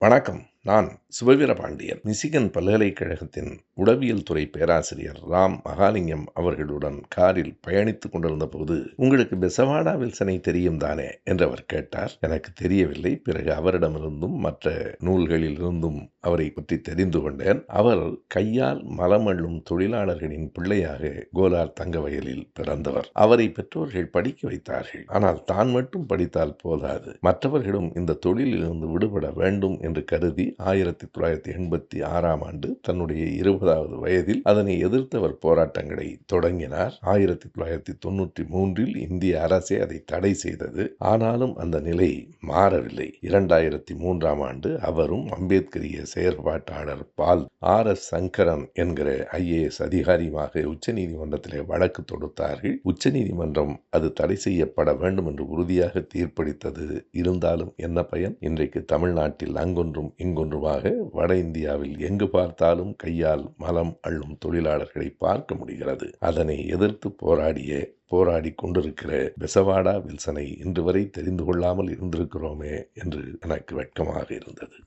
வணக்கம். நான் சிவவீரபாண்டியன். மிசிகன் பல்கலைக்கழகத்தின் உளவியல் துறை பேராசிரியர் ராம் மகாலிங்கம் அவர்களுடன் காரில் பயணித்துக் கொண்டிருந்த போது, உங்களுக்கு பெசவாடா வில்சனை தெரியும் தானே என்று அவர் கேட்டார். எனக்கு தெரியவில்லை. பிறகு அவரிடமிருந்தும் மற்ற நூல்களில் இருந்தும் அவரை பற்றி தெரிந்து கொண்டேன். அவர் கையால் மலமள்ளும் தொழிலாளர்களின் பிள்ளையாக கோலார் தங்கவயலில் பிறந்தவர். அவரை பெற்றோர்கள் படிக்க வைத்தார்கள். ஆனால் தான் மட்டும் படித்தால் போதாது, மற்றவர்களும் இந்த தொழிலில் இருந்து விடுபட வேண்டும் என்று கருதி 1986 தன்னுடைய 20வது வயதில் அதனை எதிர்த்தவர் போராட்டங்களை தொடங்கினார். 1993 இந்திய அரசே அதை தடை செய்தது. ஆனாலும் அந்த நிலை மாறவில்லை. 2003 அவரும் அம்பேத்கரிய செயற்பாட்டாளர் பால் RS சங்கரன் என்கிற IAS அதிகாரியுமாக உச்சநீதிமன்றத்திலே வழக்கு தொடுத்தார்கள். உச்சநீதிமன்றம் அது தடை செய்யப்பட வேண்டும் என்று உறுதியாக தீர்ப்பளித்தது. இருந்தாலும் என்ன பயன்? இன்றைக்கு தமிழ்நாட்டில் அங்கொன்றும் இங்கொன்றுமாக வட இந்தியாவில் எங்கு பார்த்தாலும் கையால் மலம் அள்ளும் தொழிலாளர்களை பார்க்க முடிகிறது. அதனை எதிர்த்து போராடி கொண்டிருக்கிற பெசவாடா வில்சனை இன்று வரை தெரிந்து கொள்ளாமல் இருந்திருக்கிறோமே என்று எனக்கு வெட்கமாக இருந்தது.